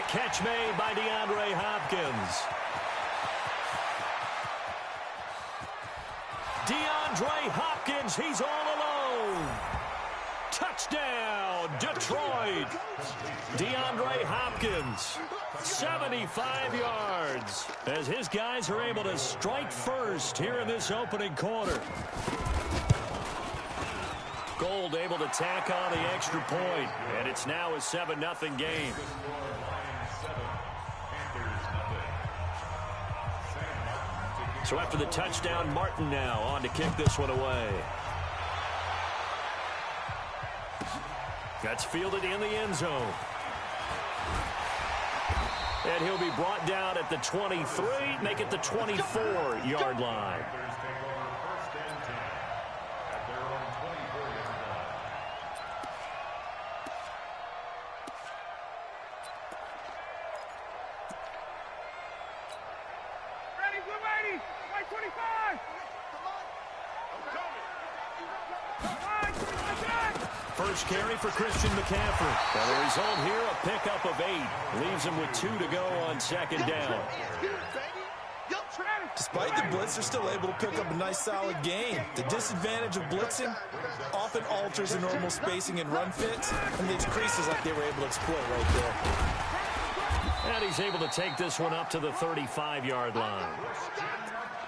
Catch made by DeAndre Hopkins. DeAndre Hopkins, he's all alone. Touchdown, Detroit. DeAndre Hopkins, 75 yards, as his guys are able to strike first here in this opening quarter. Gold able to tack on the extra point, and it's now a 7-0 game. So after the touchdown, Martin now on to kick this one away. That's fielded in the end zone. And he'll be brought down at the 23, make it the 24-yard line. First carry for Christian McCaffrey. And the result here, a pickup of 8. Leaves him with 2 to go on second down. Despite the blitz, they're still able to pick up a nice solid gain. The disadvantage of blitzing often alters the normal spacing and run fits, and leaves creases like they were able to exploit right there. And he's able to take this one up to the 35-yard line.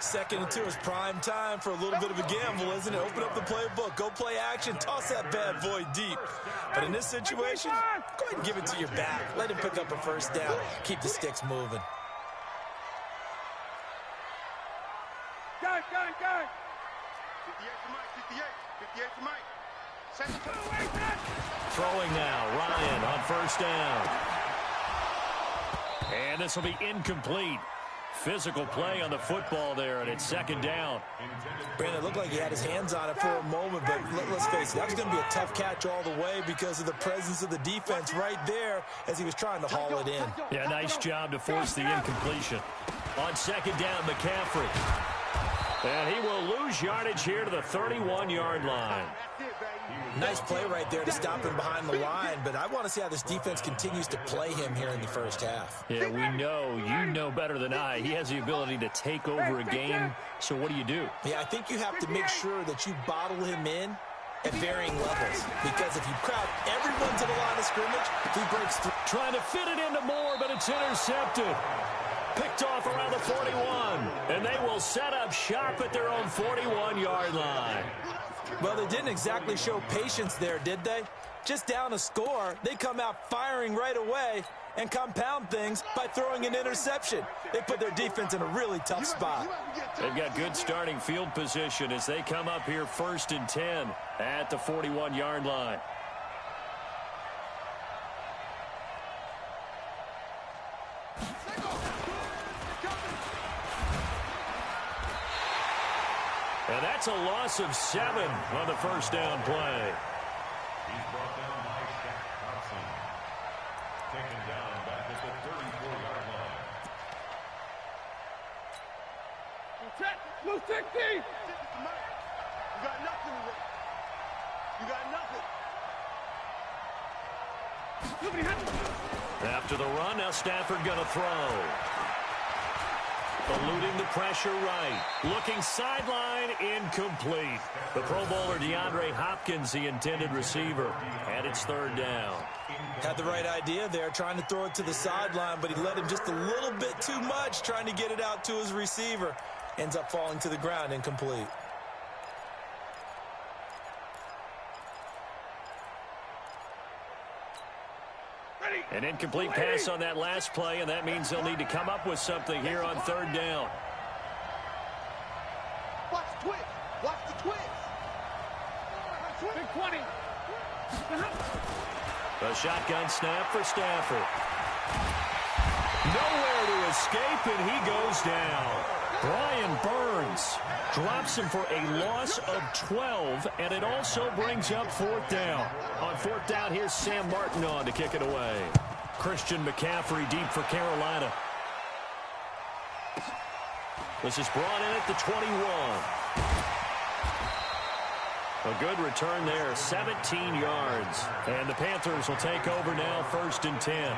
2nd and 2 is prime time for a little bit of a gamble, isn't it? Open up the playbook, go play action, toss that bad boy deep. But in this situation, go ahead and give it to your back. Let him pick up a first down. Keep the sticks moving. Go. 58 to Mike. Throwing now, Ryan on first down. And this will be incomplete. Physical play on the football there, and it's 2nd down. Brandon, it looked like he had his hands on it for a moment, but let's face it, that was going to be a tough catch all the way because of the presence of the defense right there as he was trying to haul it in. Yeah, nice job to force the incompletion. On 2nd down, McCaffrey. And he will lose yardage here to the 31-yard line. Nice play right there to stop him behind the line, but I want to see how this defense continues to play him here in the first half. Yeah, we know, you know better than I, he has the ability to take over a game, so what do? Yeah, I think you have to make sure that you bottle him in at varying levels, because if you crowd everyone to the line of scrimmage, he breaks through. Trying to fit it into Moore, but it's intercepted. Picked off around the 41, and they will set up shop at their own 41-yard line. Well, they didn't exactly show patience there, did they? Just down a score, they come out firing right away and compound things by throwing an interception. They put their defense in a really tough spot. They've got good starting field position as they come up here 1st and 10 at the 41-yard line. And that's a loss of 7 on the first down play. He's brought down by Shaq Thompson. Taken down back at the 34-yard line. Move 60. You got nothing. You got nothing. After the run, now Stafford going to throw. Eluding the pressure right. Looking sideline, incomplete. The Pro Bowler DeAndre Hopkins, the intended receiver. And it's 3rd down. Had the right idea there, trying to throw it to the sideline, but he let him just a little bit too much, trying to get it out to his receiver. Ends up falling to the ground, incomplete. An incomplete pass on that last play, and that means they'll need to come up with something here on 3rd down. Watch the twist. Watch the twist. Big 20. A shotgun snap for Stafford. Nowhere to escape, and he goes down. Brian Burns drops him for a loss of 12, and it also brings up 4th down. On 4th down, here's Sam Martin on to kick it away. Christian McCaffrey deep for Carolina. This is brought in at the 21. A good return there, 17 yards. And the Panthers will take over now, 1st and 10.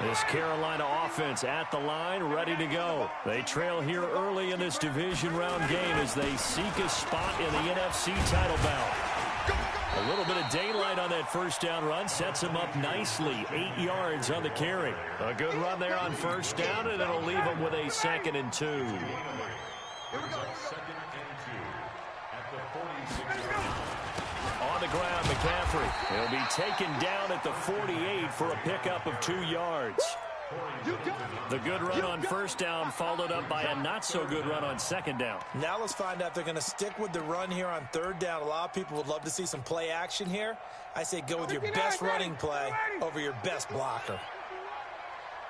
This Carolina offense at the line, ready to go. They trail here early in this division round game as they seek a spot in the NFC title bout. A little bit of daylight on that first down run sets him up nicely. 8 yards on the carry. A good run there on first down, and it'll leave him with a 2nd and 2. Here we go. 2nd and 2 at the 46. On the ground, McCaffrey. He'll be taken down at the 48 for a pickup of 2 yards. The good run on first down followed up by a not-so-good run on second down. Now let's find out if they're going to stick with the run here on third down. A lot of people would love to see some play action here. I say go with your best running play over your best blocker.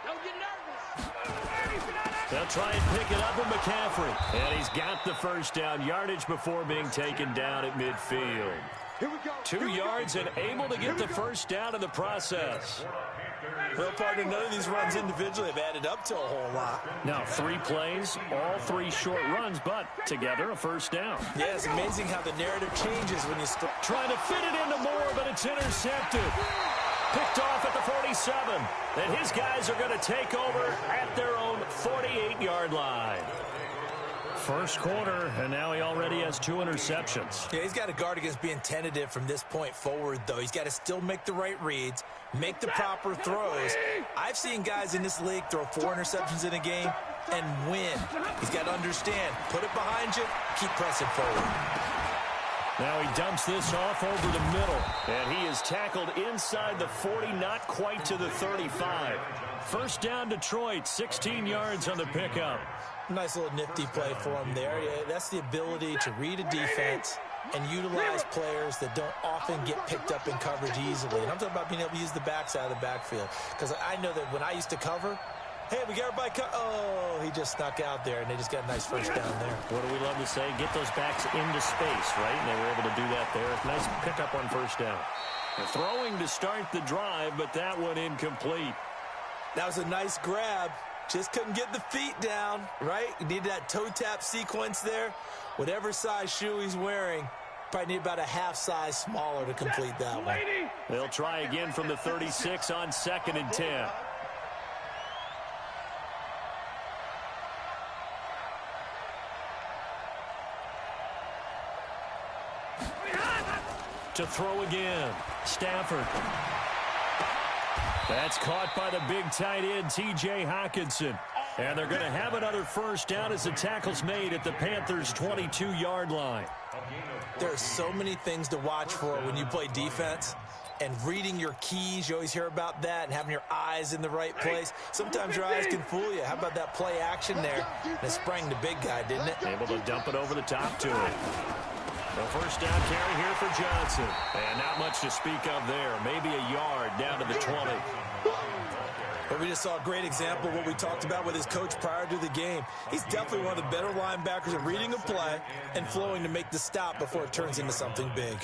Don't get nervous. They'll try and pick it up with McCaffrey. And he's got the first down yardage before being taken down at midfield. Here we go. 2 yards and able to get the first down in the process. Well, partner, none of these runs individually have added up to a whole lot. Now 3 plays, all 3 short runs, but together a first down. Yeah, it's amazing how the narrative changes when you start. Trying to fit it into Moore, but it's intercepted. Picked off at the 47. And his guys are going to take over at their own 48-yard line. First quarter, and now he already has 2 interceptions. Yeah, he's got to guard against being tentative from this point forward, though. He's got to still make the right reads, make the proper throws. I've seen guys in this league throw 4 interceptions in a game and win. He's got to understand, put it behind you, keep pressing forward. Now he dumps this off over the middle, and he is tackled inside the 40, not quite to the 35. First down, Detroit, 16 yards on the pickup. Nice little nifty play for him there. Yeah, that's the ability to read a defense and utilize players that don't often get picked up in coverage easily. And I'm talking about being able to use the backside of the backfield. Because I know that when I used to cover, hey, we got everybody oh, he just snuck out there, and they just got a nice first down there. What do we love to say? Get those backs into space, right? And they were able to do that there. Nice pickup on first down. Throwing to start the drive, but that one incomplete. That was a nice grab. Just couldn't get the feet down, right? You needed that toe tap sequence there. Whatever size shoe he's wearing, probably need about a half size smaller to complete that one. They'll try again from the 36 on 2nd and 10. To throw again. Stafford. That's caught by the big tight end, T.J. Hockenson. And they're going to have another first down as the tackle's made at the Panthers' 22-yard line. There are so many things to watch for when you play defense. And reading your keys, you always hear about that, and having your eyes in the right place. Sometimes your eyes can fool you. How about that play action there? And it sprang the big guy, didn't it? Able to dump it over the top to him. The first down carry here for Johnson. And not much to speak of there. Maybe a yard down to the 20. But we just saw a great example of what we talked about with his coach prior to the game. He's definitely one of the better linebackers at reading a play and flowing to make the stop before it turns into something big.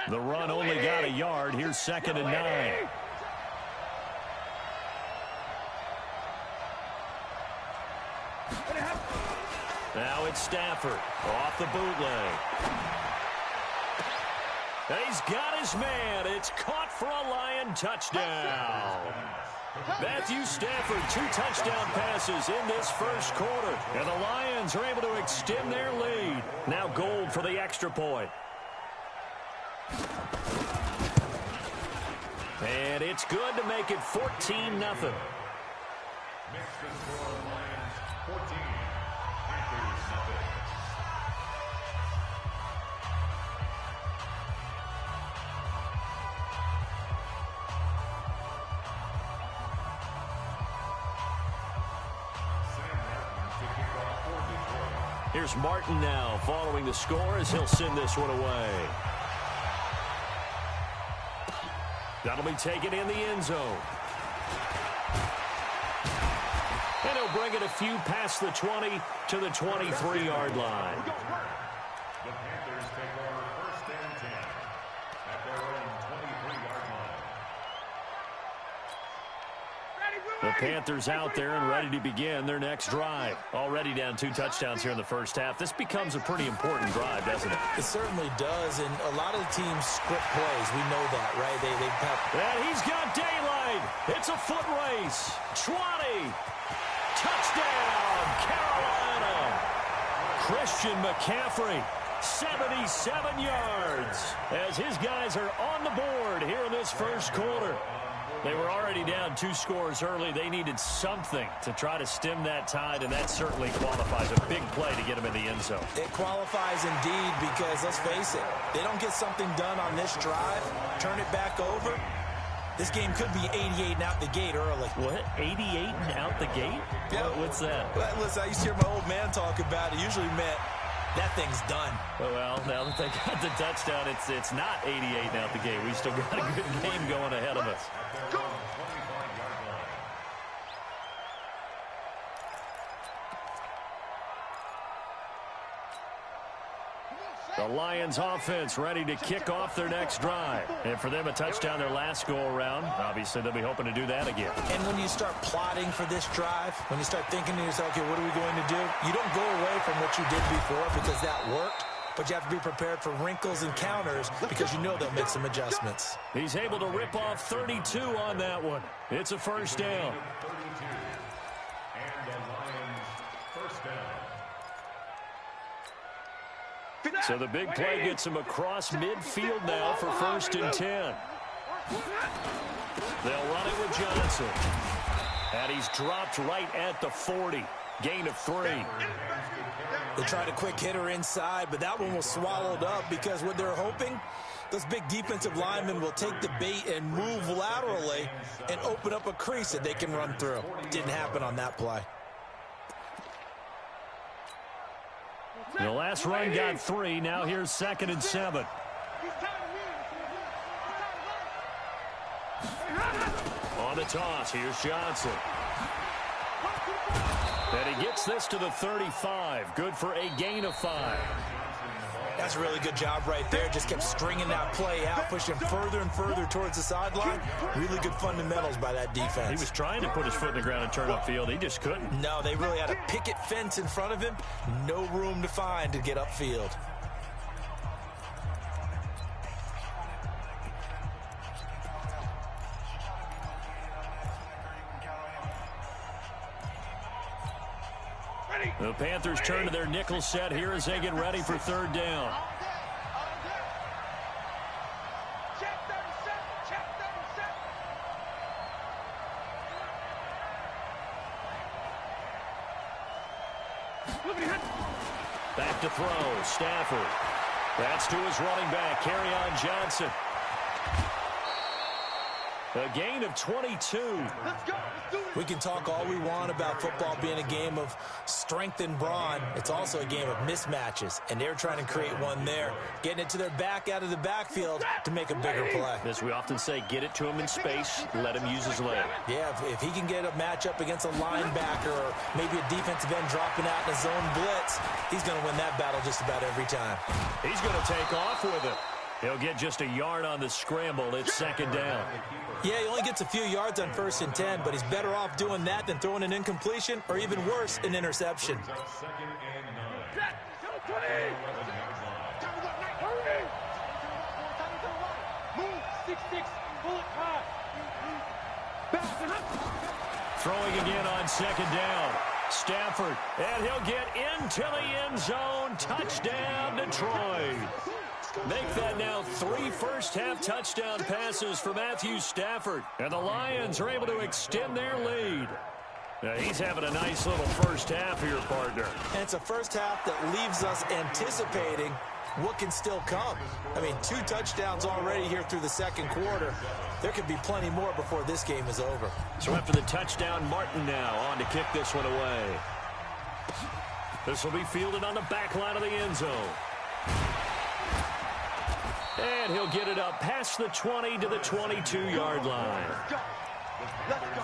The run only got a yard. Here's 2nd and 9. Now it's Stafford off the bootleg. And he's got his man. It's caught for a Lion touchdown. Matthew Stafford, 2 touchdown passes in this first quarter. And the Lions are able to extend their lead. Now Gold for the extra point. And it's good to make it 14-0. Makes the score Lions 14, Panthers nothing. Here's Martin now following the score as he'll send this one away. That'll be taken in the end zone. And he'll bring it a few past the 20 to the 23-yard line. The Panthers take over 1st and 10 at their own 23-yard line. The Panthers out there and ready to begin their next drive. Already down 2 touchdowns here in the first half. This becomes a pretty important drive, doesn't it? It certainly does, and a lot of the teams script plays. We know that, right? They have... And he's got daylight. It's a foot race. 20. Touchdown, Carolina. Christian McCaffrey, 77 yards, as his guys are on the board here in this first quarter. They were already down 2 scores early. They needed something to try to stem that tide, and that certainly qualifies. A big play to get them in the end zone. It qualifies indeed because, let's face it, they don't get something done on this drive, turn it back over, this game could be 88 and out the gate early. What? 88 and out the gate? Yeah. What's that? Well, listen, I used to hear my old man talk about it. Usually meant that thing's done. Well, now that they got the touchdown, it's not 88 and out the gate. We still got a good game going ahead of us. The Lions offense ready to kick off their next drive. And for them, a touchdown their last go-around. Obviously, they'll be hoping to do that again. And when you start plotting for this drive, when you start thinking to yourself, okay, what are we going to do? You don't go away from what you did before because that worked. But you have to be prepared for wrinkles and counters because you know they'll make some adjustments. He's able to rip off 32 on that one. It's a first down. So the big play gets him across midfield now for 1st and 10. They'll run it with Johnson. And he's dropped right at the 40. Gain of 3. They tried a quick hitter inside, but that one was swallowed up because what they're hoping, those big defensive linemen will take the bait and move laterally and open up a crease that they can run through. Didn't happen on that play. The last run got 3. Now here's 2nd and 7. On the toss, here's Johnson. And he gets this to the 35. Good for a gain of 5. That's a really good job right there. Just kept stringing that play out, pushing further and further towards the sideline. Really good fundamentals by that defense. He was trying to put his foot in the ground and turn upfield. He just couldn't. No, they really had a picket fence in front of him. No room to find to get upfield. The Panthers turn to their nickel set here as they get ready for 3rd down. Back to throw, Stafford. That's to his running back, Kerryon Johnson. A gain of 22. Let's go. Let's do it. We can talk all we want about football being a game of strength and brawn. It's also a game of mismatches, and they're trying to create one there, getting it to their back out of the backfield to make a bigger play. As we often say, get it to him in space, let him use his leg. Yeah, if he can get a matchup against a linebacker or maybe a defensive end dropping out in a zone blitz, he's going to win that battle just about every time. He's going to take off with it. He'll get just a yard on the scramble. It's 2nd down. Yeah, he only gets a few yards on 1st and 10, but he's better off doing that than throwing an incompletion or even worse, an interception. Throwing again on 2nd down. Stafford, and he'll get into the end zone. Touchdown, Detroit. Make that now 3 first-half touchdown passes for Matthew Stafford. And the Lions are able to extend their lead. Now, he's having a nice little first half here, partner. And it's a first half that leaves us anticipating what can still come. I mean, 2 touchdowns already here through the 2nd quarter. There could be plenty more before this game is over. So after the touchdown, Martin now on to kick this one away. This will be fielded on the back line of the end zone. And he'll get it up past the 20 to the 22-yard line. Let's go. Let's go.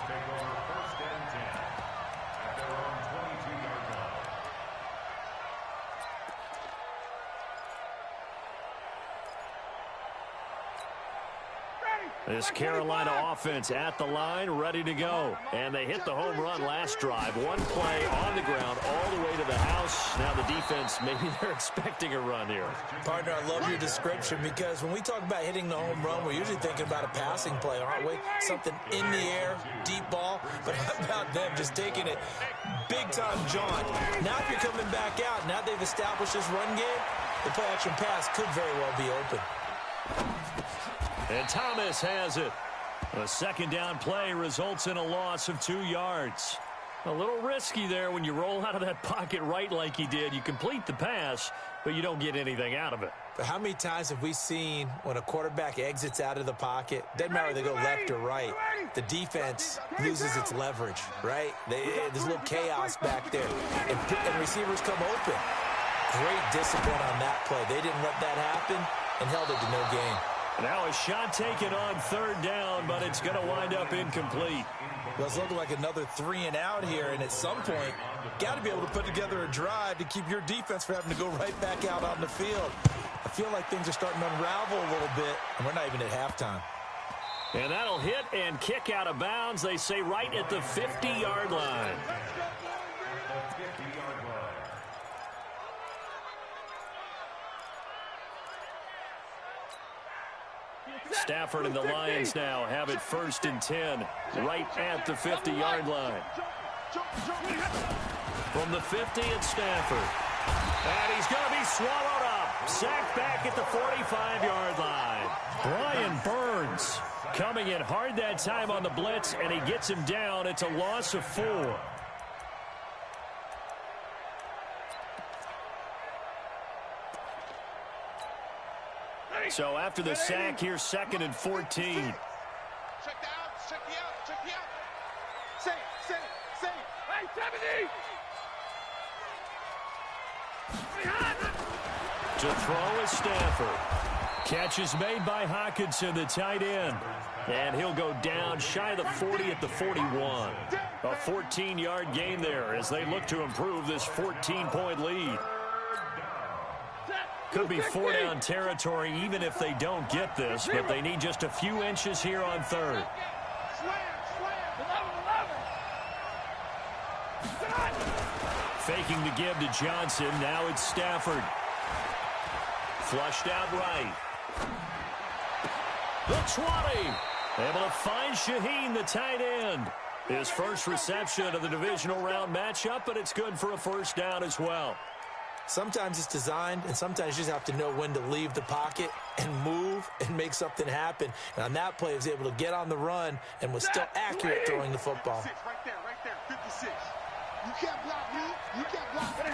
This Carolina offense at the line, ready to go. And they hit the home run last drive. One play on the ground all the way to the house. Now the defense, maybe they're expecting a run here. Partner, I love your description because when we talk about hitting the home run, we're usually thinking about a passing play, aren't we? Something in the air, deep ball. But how about them just taking it big-time jaunt? Now if you're coming back out, now they've established this run game, the play-action pass could very well be open. And Thomas has it. A second down play results in a loss of 2 yards. A little risky there when you roll out of that pocket right like he did. You complete the pass, but you don't get anything out of it. But how many times have we seen when a quarterback exits out of the pocket, doesn't matter whether they go left or right, the defense loses its leverage, right? There's a little chaos back there, and receivers come open. Great discipline on that play. They didn't let that happen and held it to no gain. Now a shot taken on third down, but it's going to wind up incomplete. Well, it's looking like another 3 and out here, and at some point, got to be able to put together a drive to keep your defense from having to go right back out on the field. I feel like things are starting to unravel a little bit, and we're not even at halftime. And that'll hit and kick out of bounds, they say, right at the 50-yard line. Stafford and the Lions now have it 1st and 10, right at the 50-yard line. From the 50, it's Stafford. And he's going to be swallowed up. Sacked back at the 45-yard line. Brian Burns coming in hard that time on the blitz, and he gets him down. It's a loss of 4. So after the sack, here's 2nd and 14. Check the out, check the out, check the out. Say it. Hey, 70! To throw is Stafford. Catch is made by Hockenson, the tight end. And he'll go down shy of the 40 at the 41. A 14-yard gain there as they look to improve this 14-point lead. Could be 4-down territory even if they don't get this, but they need just a few inches here on third. Faking the give to Johnson. Now it's Stafford. Flushed out right. The 20. Able to find Shaheen, the tight end. His first reception of the divisional round matchup, but it's good for a first down as well. Sometimes it's designed, and sometimes you just have to know when to leave the pocket and move and make something happen. And on that play, he was able to get on the run and was still accurate throwing the football. Right there, 56. You can't block me. You can't block me.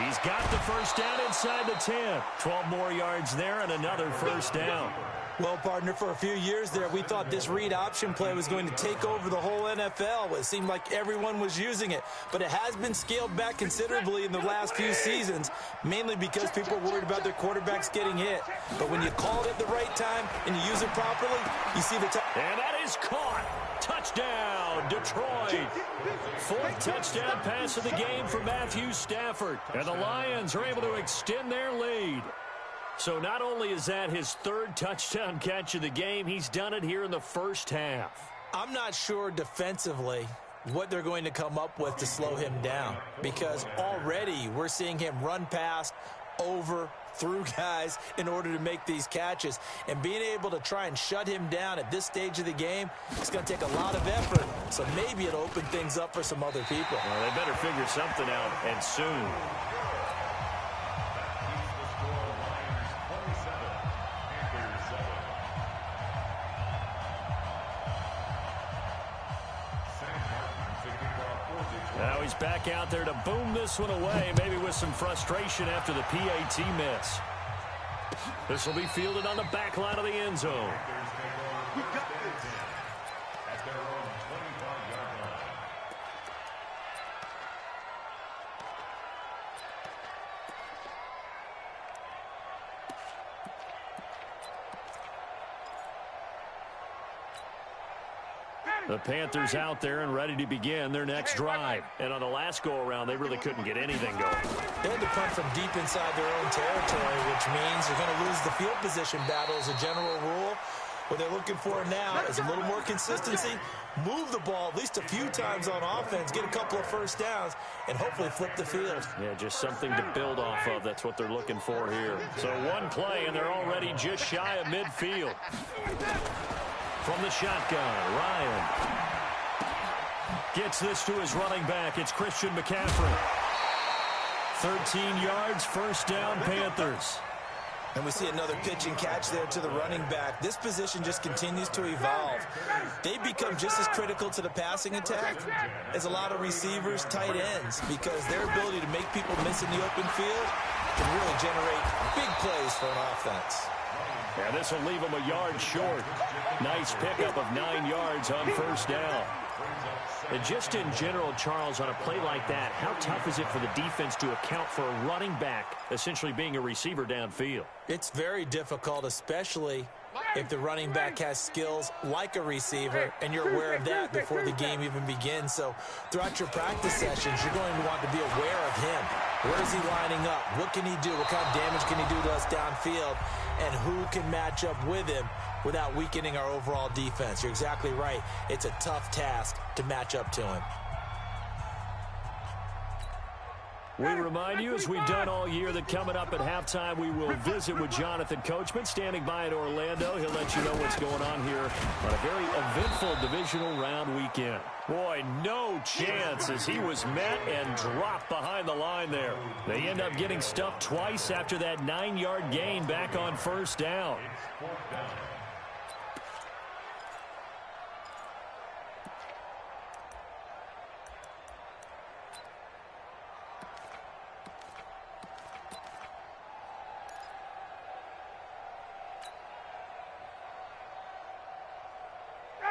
He's got the first down inside the 10. 12 more yards there and another first down. Well, partner, for a few years there, we thought this read option play was going to take over the whole NFL. It seemed like everyone was using it, but it has been scaled back considerably in the last few seasons, mainly because people are worried about their quarterbacks getting hit. But when you call it at the right time and you use it properly, you see the and that is caught. Touchdown, Detroit. 4th touchdown pass of the game for Matthew Stafford. And the Lions are able to extend their lead. So not only is that his 3rd touchdown catch of the game, he's done it here in the first half. I'm not sure defensively what they're going to come up with to slow him down, because already we're seeing him run past, over, through guys in order to make these catches. And being able to try and shut him down at this stage of the game, it's going to take a lot of effort. So maybe it'll open things up for some other people. Well, they better figure something out, and soon. Now he's back out there to boom this one away, maybe with some frustration after the PAT miss. This will be fielded on the back line of the end zone. The Panthers out there and ready to begin their next drive. And on the last go-around, they really couldn't get anything going. They had to punt from deep inside their own territory, which means they're going to lose the field position battle as a general rule. What they're looking for now is a little more consistency, move the ball at least a few times on offense, get a couple of first downs, and hopefully flip the field. Yeah, just something to build off of. That's what they're looking for here. So one play, and they're already just shy of midfield. From the shotgun, Ryan gets this to his running back. It's Christian McCaffrey. 13 yards, first down, Panthers. And we see another pitch and catch there to the running back. This position just continues to evolve. They become just as critical to the passing attack as a lot of receivers, tight ends, because their ability to make people miss in the open field can really generate big plays for an offense. Yeah, this will leave them a yard short. Nice pickup of 9 yards on first down. And just in general, Charles, on a play like that, how tough is it for the defense to account for a running back essentially being a receiver downfield? It's very difficult, especially if the running back has skills like a receiver, and you're aware of that before the game even begins. So throughout your practice sessions, you're going to want to be aware of him. Where is he lining up? What can he do? What kind of damage can he do to us downfield? And who can match up with him without weakening our overall defense? You're exactly right. It's a tough task to match up to him. We remind you, as we've done all year, that coming up at halftime, we will visit with Jonathan Coachman, standing by in Orlando. He'll let you know what's going on here on a very eventful divisional round weekend. Boy, no chance as he was met and dropped behind the line there. They end up getting stuffed twice after that 9-yard gain back on first down.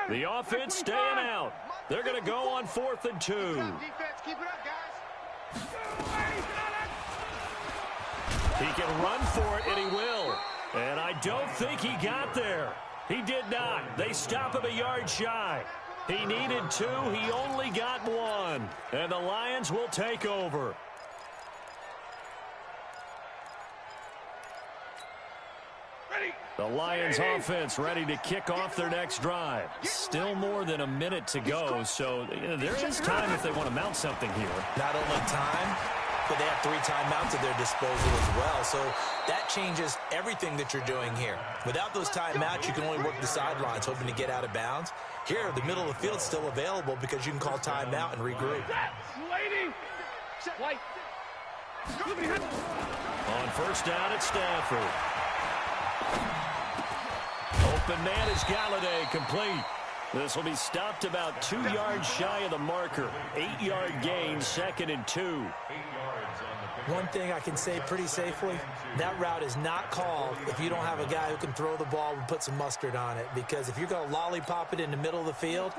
The offense staying out. They're going to go on 4th and 2. Keep it up, guys. He can run for it, and he will. And I don't think he got there. He did not. They stop him a yard shy. He needed 2. He only got 1. And the Lions will take over. The Lions offense ready to kick off their next drive. Still more than a minute to go, so there is time if they want to mount something here. Not only time, but they have 3 timeouts at their disposal as well, so that changes everything that you're doing here. Without those timeouts, you can only work the sidelines, hoping to get out of bounds. Here, the middle of the field is still available because you can call timeout and regroup. On first down, it's Stafford. Open man is Galladay, complete. This will be stopped about 2 yards shy of the marker. 8-yard gain, 2nd and 2. One thing I can say pretty safely, that route is not called if you don't have a guy who can throw the ball and put some mustard on it. Because if you're going to lollipop it in the middle of the field,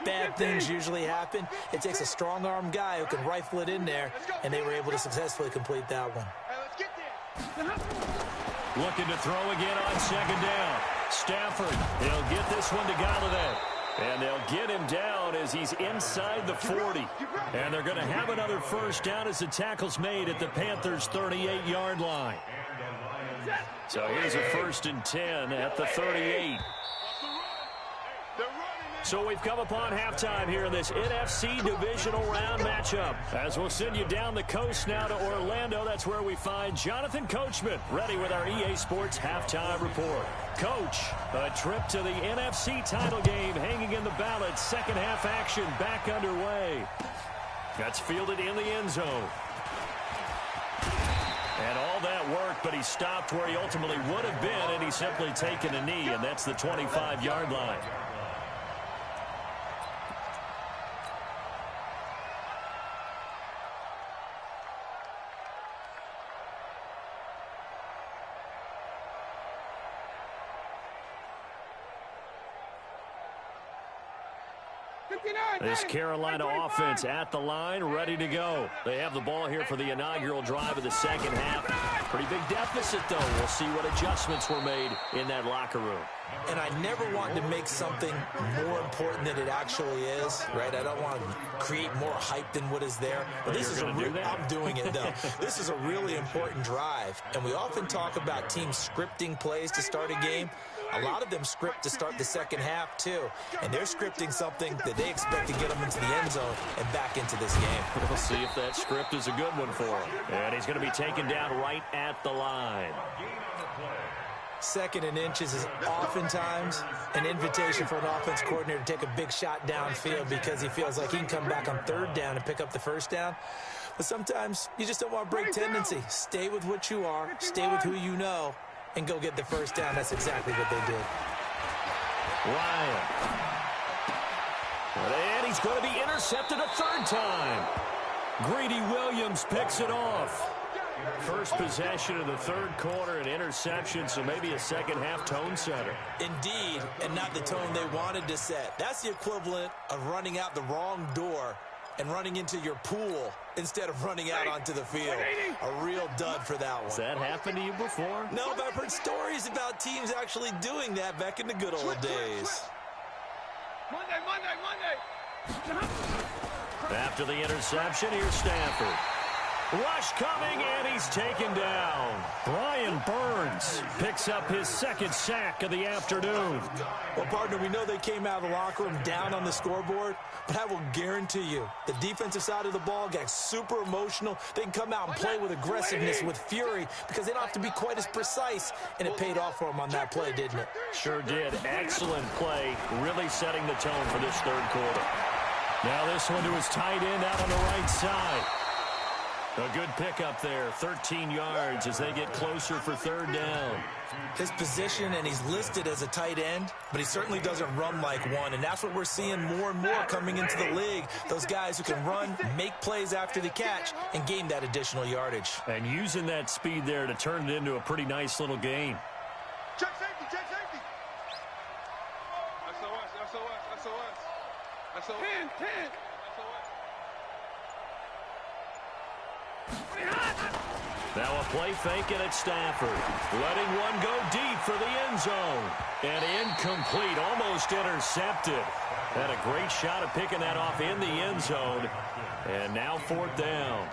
bad things usually happen. It takes a strong-arm guy who can rifle it in there, and they were able to successfully complete that one. Looking to throw again on 2nd down. Stafford, he'll get this one to Galladay. And they'll get him down as he's inside the 40. And they're going to have another first down as the tackle's made at the Panthers' 38-yard line. So here's a 1st and 10 at the 38. So we've come upon halftime here in this NFC divisional round matchup. As we'll send you down the coast now to Orlando, that's where we find Jonathan Coachman, ready with our EA Sports halftime report. Coach, a trip to the NFC title game hanging in the balance. Second half action back underway. That's fielded in the end zone. And all that work, but he stopped where he ultimately would have been, and he's simply taken a knee, and that's the 25-yard line. This Carolina offense at the line, ready to go. They have the ball here for the inaugural drive of the second half. Pretty big deficit, though. We'll see what adjustments were made in that locker room. And I never want to make something more important than it actually is, right? I don't want to create more hype than what is there. But this is I'm doing it, though. This is a really important drive. And we often talk about teams scripting plays to start a game. A lot of them script to start the second half, too. And they're scripting something that they expect to get them into the end zone and back into this game. We'll see if that script is a good one for him. And he's going to be taken down right at the line. Second and inches is oftentimes an invitation for an offense coordinator to take a big shot downfield because he feels like he can come back on third down and pick up the first down. But sometimes you just don't want to break tendency. Stay with what you are, stay with who you know, and go get the first down. That's exactly what they did. Ryan. And he's going to be intercepted a third time. Greedy Williams picks it off. First possession of the third quarter, an interception, so maybe a second-half tone setter. Indeed, and not the tone they wanted to set. That's the equivalent of running out the wrong door and running into your pool instead of running out onto the field. A real dud for that one. Has that happened to you before? No, but I've heard stories about teams actually doing that back in the good old days. Monday. After the interception, here's Stanford. Rush coming, and he's taken down. Brian Burns picks up his second sack of the afternoon. Well, partner, we know they came out of the locker room down on the scoreboard, but I will guarantee you the defensive side of the ball got super emotional. They can come out and play with aggressiveness, with fury, because they don't have to be quite as precise, and it paid off for them on that play, didn't it? Sure did. Excellent play, really setting the tone for this third quarter. Now this one to his tight end out on the right side. A good pickup there, 13 yards as they get closer for third down. His position, and he's listed as a tight end, but he certainly doesn't run like one, and that's what we're seeing more and more coming into the league. Those guys who can run, make plays after the catch, and gain that additional yardage. And using that speed there to turn it into a pretty nice little gain. Check safety. SOS. 10. Now a play fake, and it's Stafford. Letting one go deep for the end zone. And incomplete, almost intercepted. Had a great shot at picking that off in the end zone. And now fourth down.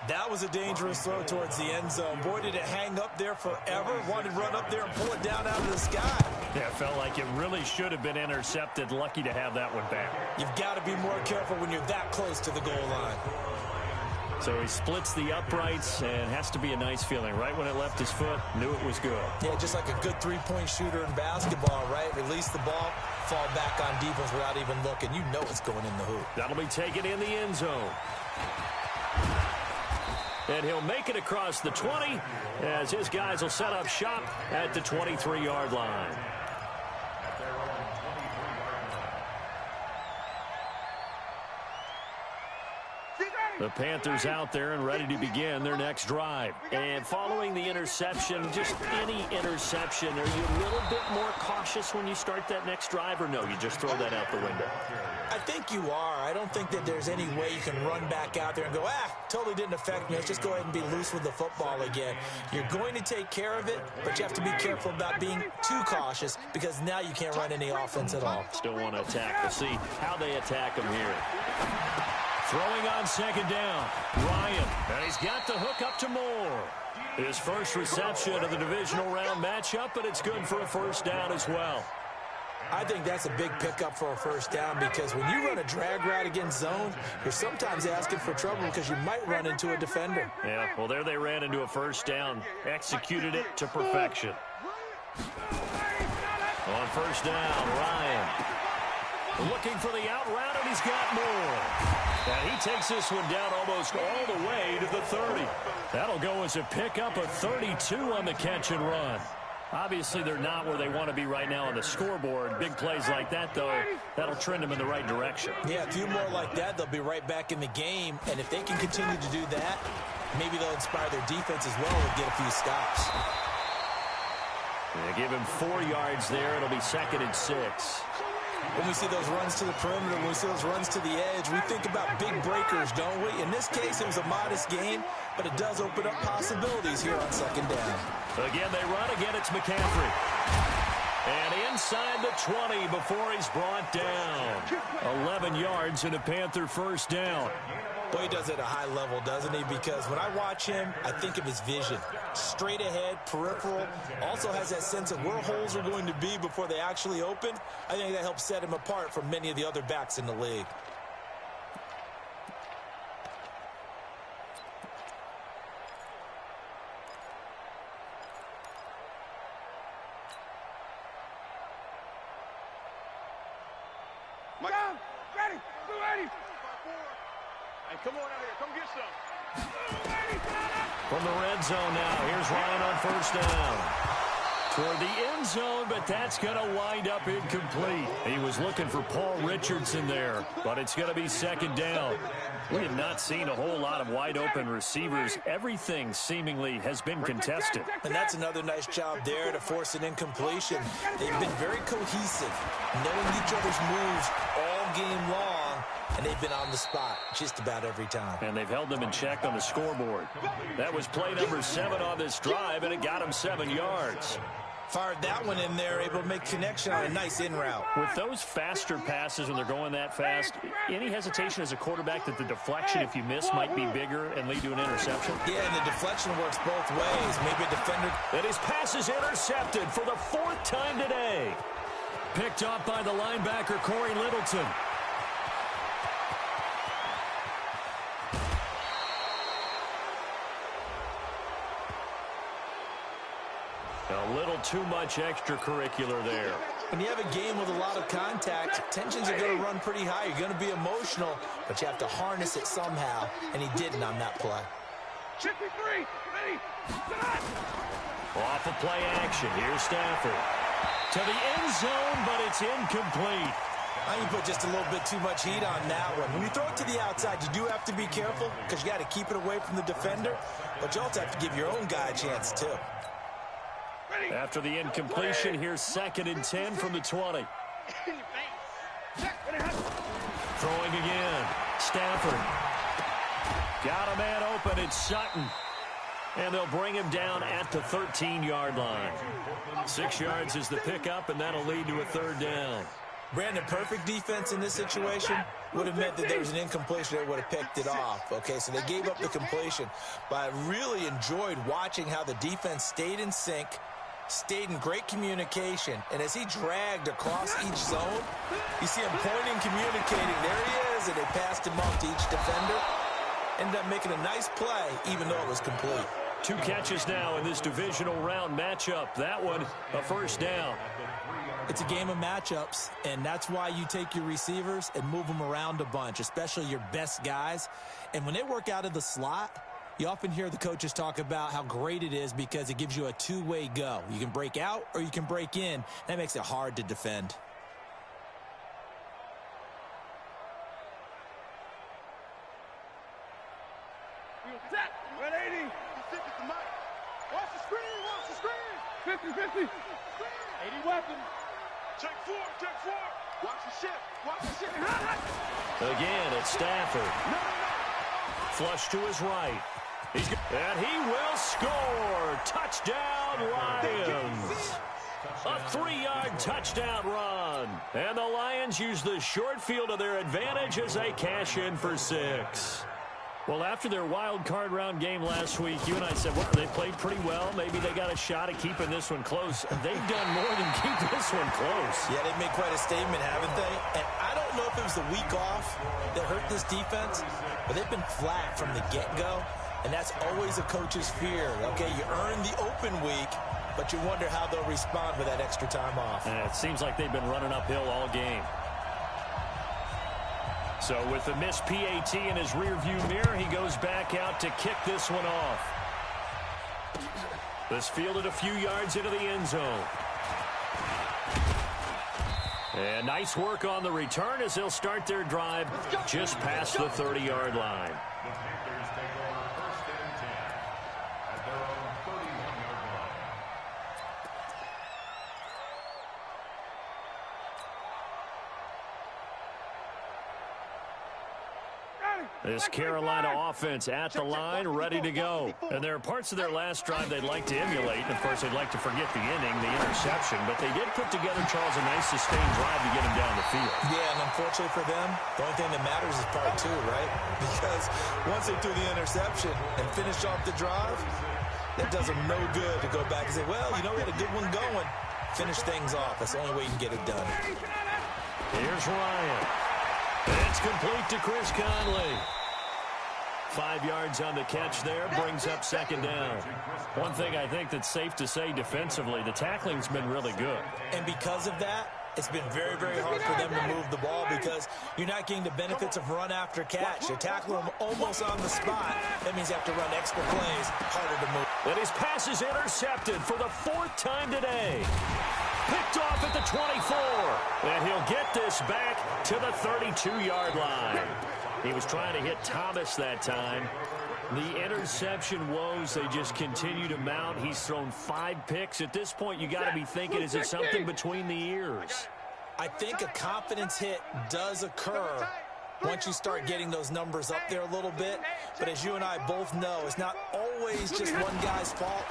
That was a dangerous throw towards the end zone. Boy, did it hang up there forever. Wanted to run up there and pull it down out of the sky. Yeah, it felt like it really should have been intercepted. Lucky to have that one back. You've got to be more careful when you're that close to the goal line. So he splits the uprights, and has to be a nice feeling. Right when it left his foot, knew it was good. Yeah, just like a good three-point shooter in basketball, right? Release the ball, fall back on defense without even looking. You know it's going in the hoop. That'll be taken in the end zone. And he'll make it across the 20 as his guys will set up shop at the 23-yard line. The Panthers out there and ready to begin their next drive. And following the interception, just any interception, are you a little bit more cautious when you start that next drive, or no, you just throw that out the window? I think you are. I don't think that there's any way you can run back out there and go, totally didn't affect me. Let's just go ahead and be loose with the football again. You're going to take care of it, but you have to be careful about being too cautious because now you can't run any offense at all. Still want to attack. We'll see how they attack him here. Throwing on second down, Ryan, and he's got the hook up to Moore. His first reception of the divisional round matchup, but it's good for a first down as well. I think that's a big pickup for a first down because when you run a drag route against zone, you're sometimes asking for trouble because you might run into a defender. Yeah, well, there they ran into a first down, executed it to perfection. On first down, Ryan looking for the out route, and he's got more. And he takes this one down almost all the way to the 30. That'll go as a pickup of 32 on the catch and run. Obviously, they're not where they want to be right now on the scoreboard. Big plays like that, though, that'll trend them in the right direction. Yeah, a few more like that, they'll be right back in the game. And if they can continue to do that, maybe they'll inspire their defense as well and get a few stops. They give him 4 yards there. It'll be 2nd and 6. When we see those runs to the perimeter, when we see those runs to the edge, we think about big breakers, don't we? In this case, it was a modest game, but it does open up possibilities here on second down. Again, they run. Again, it's McCaffrey. And inside the 20 before he's brought down. 11 yards and a Panther first down. Well, he does it at a high level, doesn't he? Because when I watch him, I think of his vision. Straight ahead, peripheral. Also has that sense of where holes are going to be before they actually open. I think that helps set him apart from many of the other backs in the league. Ready, 280. Hey, come on out here. Come get some. From the red zone now, here's Ryan on first down. Toward the end zone, but that's going to wind up incomplete. He was looking for Paul Richardson there, but it's going to be second down. We have not seen a whole lot of wide-open receivers. Everything seemingly has been contested. And that's another nice job there to force an incompletion. They've been very cohesive, knowing each other's moves all game long, and they've been on the spot just about every time. And they've held them in check on the scoreboard. That was play number 7 on this drive, and it got him 7 yards. Fired that one in there, able to make connection on a nice in route. With those faster passes when they're going that fast, any hesitation as a quarterback that the deflection, if you miss, might be bigger and lead to an interception? Yeah, and the deflection works both ways. Maybe a defender. And his pass is intercepted for the 4th time today. Picked up by the linebacker, Corey Littleton. A little too much extracurricular there. When you have a game with a lot of contact, tensions are going to run pretty high. You're going to be emotional, but you have to harness it somehow, and he didn't on that play. 53, ready, Off of play action, here's Stafford. To the end zone, but it's incomplete. I think you put just a little bit too much heat on that one. When you throw it to the outside, you do have to be careful because you got to keep it away from the defender, but you also have to give your own guy a chance, too. After the incompletion, here's 2nd and 10 from the 20. Throwing again. Stafford. Got a man open. It's Sutton. And they'll bring him down at the 13-yard line. 6 yards is the pickup, and that'll lead to a 3rd down. Brandon, perfect defense in this situation would have meant that there was an incompletion that would have picked it off. Okay, so they gave up the completion. But I really enjoyed watching how the defense stayed in sync, stayed in great communication, and as he dragged across each zone, you see him pointing, communicating. There he is, and they passed him off to each defender. Ended up making a nice play, even though it was complete. 2 catches now in this divisional round matchup. That one, a 1st down. It's a game of matchups, and that's why you take your receivers and move them around a bunch, especially your best guys. And when they work out of the slot, you often hear the coaches talk about how great it is because it gives you a two-way go. You can break out or you can break in. That makes it hard to defend. set, 180. Watch the screen, watch the screen. 50-50. 80 weapons. Check 4. Watch the ship, watch the ship. Again, it's Stafford. Flush to his right. And he will score. Touchdown, Lions. A 3-yard touchdown run. And the Lions use the short field to their advantage as they cash in for 6. Well, after their wild card round game last week, you and I said, well, they played pretty well. Maybe they got a shot at keeping this one close. They've done more than keep this one close. Yeah, they've made quite a statement, haven't they? And I don't know if it was the week off that hurt this defense, but they've been flat from the get-go, and that's always a coach's fear. Okay, you earn the open week, but you wonder how they'll respond with that extra time off. It seems like they've been running uphill all game. So with the missed PAT in his rearview mirror, he goes back out to kick this one off. This fielded a few yards into the end zone. And nice work on the return as they'll start their drive just past the 30-yard line. This Carolina offense at the line, ready to go. And there are parts of their last drive they'd like to emulate. And, of course, they'd like to forget the inning, the interception. But they did put together, Charles, a nice sustained drive to get him down the field. Yeah, and unfortunately for them, the only thing that matters is part two, right? Because once they threw the interception and finished off the drive, it does them no good to go back and say, well, you know, we had a good one going. Finish things off. That's the only way you can get it done. Here's Ryan. It's complete to Chris Conley. 5 yards on the catch there, brings up second down. One thing I think that's safe to say defensively, the tackling's been really good. And because of that, it's been very, very hard for them to move the ball because you're not getting the benefits of run after catch. You tackle them almost on the spot. That means you have to run extra plays, harder to move. And his pass is intercepted for the 4th time today. Picked off at the 24. And he'll get this back to the 32-yard line. He was trying to hit Thomas that time. The interception woes, they just continue to mount. He's thrown 5 picks. At this point, you got to be thinking, is it something between the ears? I think a confidence hit does occur once you start getting those numbers up there a little bit. But as you and I both know, it's not always just one guy's fault.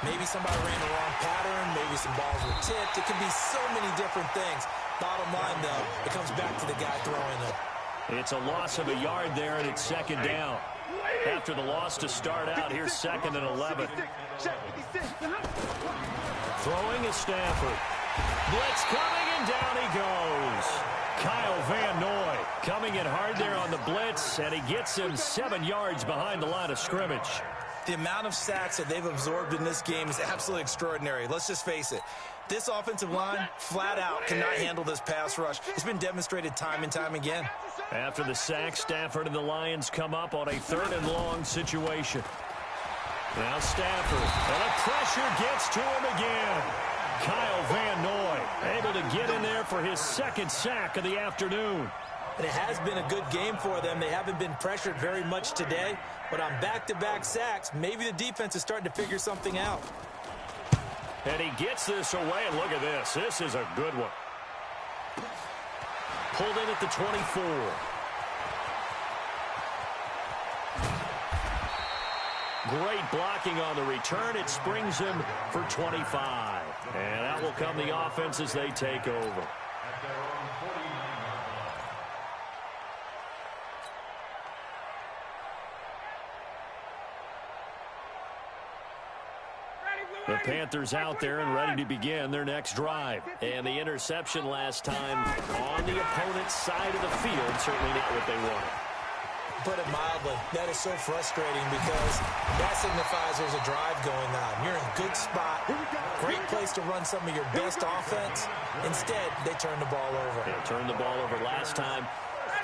Maybe somebody ran the wrong pattern. Maybe some balls were tipped. It can be so many different things. Bottom line, though, it comes back to the guy throwing it. It's a loss of a yard there, and it's second down. After the loss to start out, here's 2nd and 11. Throwing is Stafford. Blitz coming, and down he goes. Kyle Van Noy coming in hard there on the blitz, and he gets him 7 yards behind the line of scrimmage. The amount of sacks that they've absorbed in this game is absolutely extraordinary. Let's just face it. This offensive line, flat out, cannot handle this pass rush. It's been demonstrated time and time again. After the sack, Stafford and the Lions come up on a 3rd and long situation. Now Stafford, and the pressure gets to him again. Kyle Van Noy able to get in there for his 2nd sack of the afternoon. And it has been a good game for them. They haven't been pressured very much today, but on back-to-back sacks, maybe the defense is starting to figure something out. And he gets this away, and look at this. This is a good one. Pulled in at the 24. Great blocking on the return. It springs him for 25. And that will come the offense as they take over. The Panthers out there and ready to begin their next drive. And the interception last time on the opponent's side of the field, certainly not what they wanted. Put it mildly, that is so frustrating because that signifies there's a drive going on. You're in a good spot, great place to run some of your best offense. Instead, they turn the ball over. They turned the ball over last time.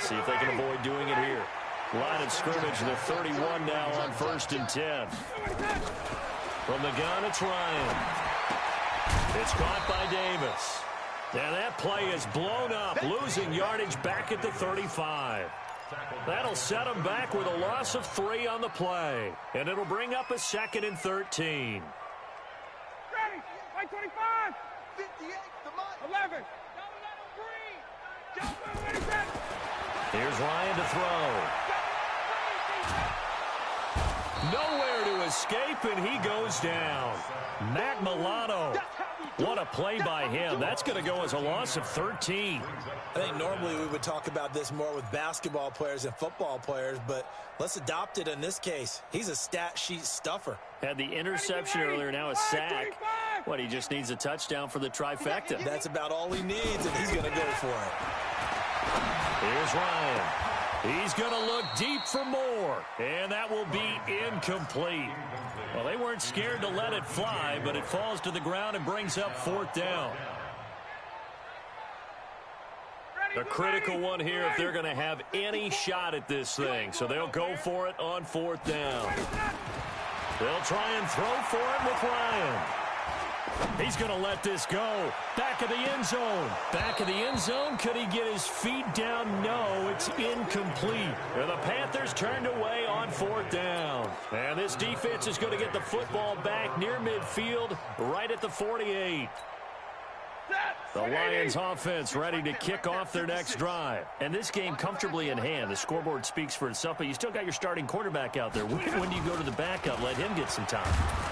See if they can avoid doing it here. Line of scrimmage, the 31 now on 1st and 10. From the gun, it's Ryan. It's caught by Davis. And that play is blown up, losing yardage back at the 35. That'll set him back with a loss of 3 on the play. And it'll bring up a 2nd and 13. Ready, right 25, 58, 11. Here's Ryan to throw. Nowhere to escape, and he goes down. Matt Milano. What a play by him. That's going to go as a loss of 13. I think normally we would talk about this more with basketball players and football players, but let's adopt it in this case. He's a stat sheet stuffer. Had the interception earlier, now a sack. What, he just needs a touchdown for the trifecta. That's about all he needs, and he's going to go for it. Here's Ryan. He's going to look deep for more, and that will be incomplete. Well, they weren't scared to let it fly, but it falls to the ground and brings up 4th down. A critical one here if they're going to have any shot at this thing, so they'll go for it on 4th down. They'll try and throw for it with Ryan. He's going to let this go. Back of the end zone. Back of the end zone. Could he get his feet down? No, it's incomplete. And the Panthers turned away on 4th down. And this defense is going to get the football back near midfield, right at the 48. The Lions offense ready to kick off their next drive. And this game comfortably in hand. The scoreboard speaks for itself, but you still got your starting quarterback out there. When do you go to the backup, let him get some time?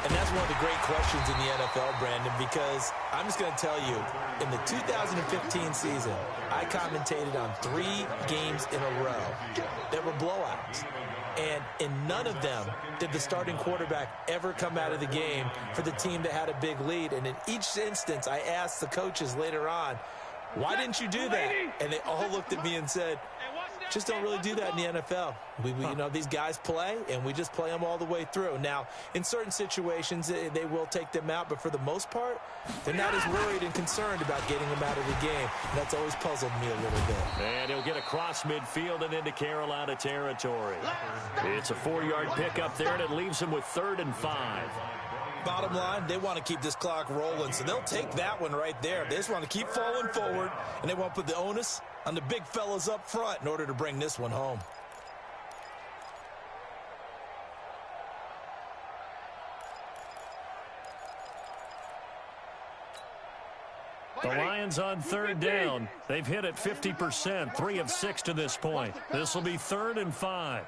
And that's one of the great questions in the NFL, Brandon, because I'm just going to tell you, in the 2015 season, I commentated on 3 games in a row that were blowouts. And in none of them did the starting quarterback ever come out of the game for the team that had a big lead. And in each instance, I asked the coaches later on, why didn't you do that? And they all looked at me and said, just don't really do that in the NFL. You know, these guys play, and we just play them all the way through. Now, in certain situations, they will take them out, but for the most part, they're not as worried and concerned about getting them out of the game. And that's always puzzled me a little bit. And he'll get across midfield and into Carolina territory. It's a 4-yard pickup there, and it leaves him with 3rd and 5. Bottom line, they want to keep this clock rolling, so they'll take that one right there. They just want to keep falling forward, and they want to put the onus on the big fellas up front in order to bring this one home. The Lions on 3rd down. They've hit it 50%, 3 of 6 to this point. This will be 3rd and 5.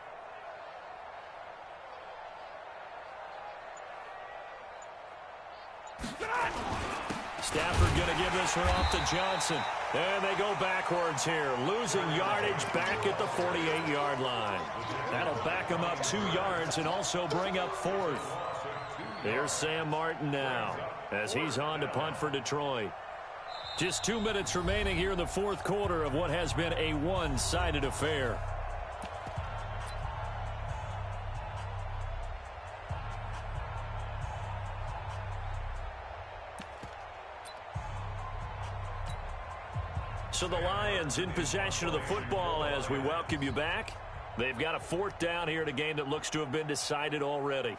Stafford going to give this one off to Johnson. And they go backwards here, losing yardage back at the 48-yard line. That'll back them up 2 yards and also bring up 4th. Here's Sam Martin now as he's on to punt for Detroit. Just 2 minutes remaining here in the 4th quarter of what has been a one-sided affair. So the Lions in possession of the football as we welcome you back. They've got a 4th down here in a game that looks to have been decided already.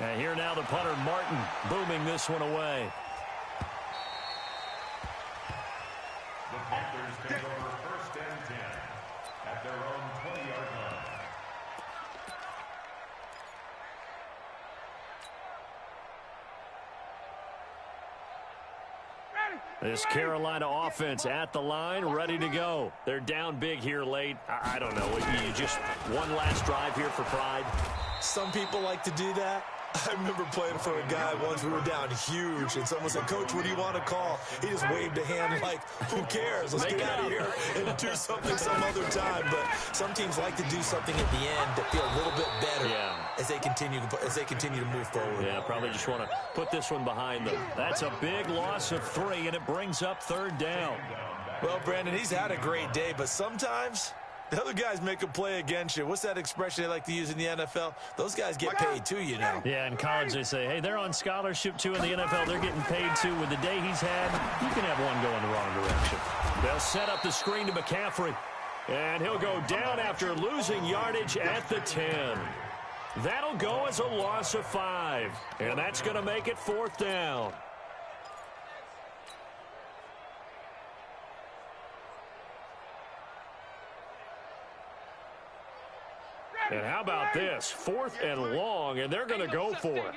And here now the punter, Martin, booming this one away. The Panthers take over 1st and 10 at their own 20-yard line. This Carolina offense at the line, ready to go. They're down big here late. I don't know. You just one last drive here for pride. Some people like to do that. I remember playing for a guy once. We were down huge, and someone said, "Coach, what do you want to call?" He just waved a hand like, who cares? Let's get out of here and do something some other time. But some teams like to do something at the end that feel a little bit better as they continue to move forward. Yeah, probably just want to put this one behind them. That's a big loss of 3, and it brings up 3rd down. Well, Brandon, he's had a great day, but sometimes the other guys make a play against you. What's that expression they like to use in the NFL? Those guys get paid too, you know. Yeah, in college they say, hey, they're on scholarship too. In the NFL, they're getting paid too. With the day he's had, you can have one going the wrong direction. They'll set up the screen to McCaffrey. And he'll go down after losing yardage at the 10. That'll go as a loss of 5. And that's going to make it 4th down. And how about this? 4th and long, and they're going to go for it.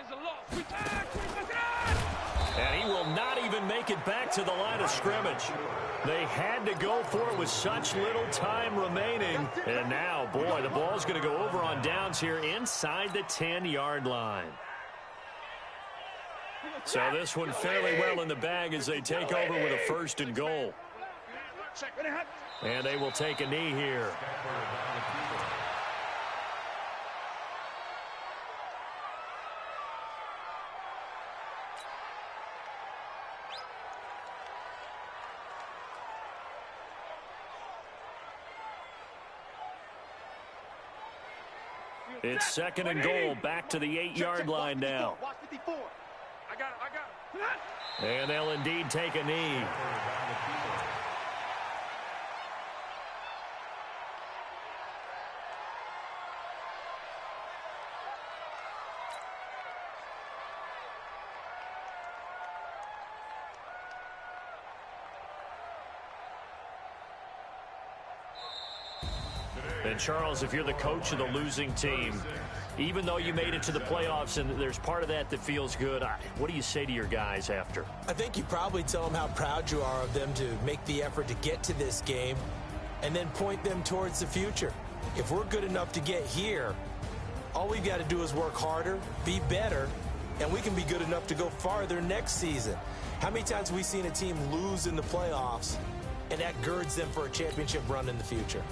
And he will not even make it back to the line of scrimmage. They had to go for it with such little time remaining. And now, boy, the ball's going to go over on downs here inside the 10-yard line. So this one fairly well in the bag as they take over with a 1st and goal. And they will take a knee here. It's 2nd and goal, back to the 8-yard line now. And they'll indeed take a knee. And, Charles, if you're the coach of the losing team, even though you made it to the playoffs and there's part of that that feels good, what do you say to your guys after? I think you probably tell them how proud you are of them to make the effort to get to this game and then point them towards the future. If we're good enough to get here, all we've got to do is work harder, be better, and we can be good enough to go farther next season. How many times have we seen a team lose in the playoffs, and that girds them for a championship run in the future?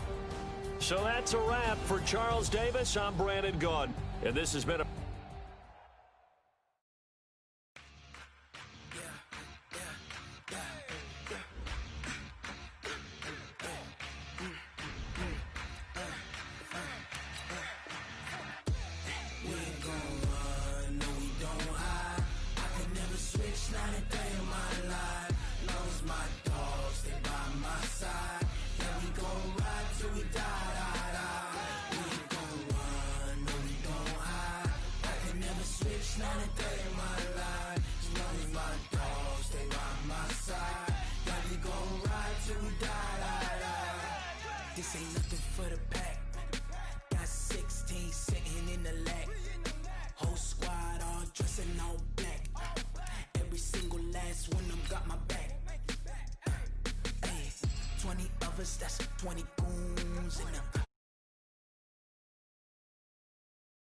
So that's a wrap for Charles Davis. I'm Brandon Gaudin, and this has been a This ain't nothing for the pack. Got 16 sitting in the lag. Whole squad all dressing all black. Every single last one of them got my back. Hey, 20 of us, that's 20 goons.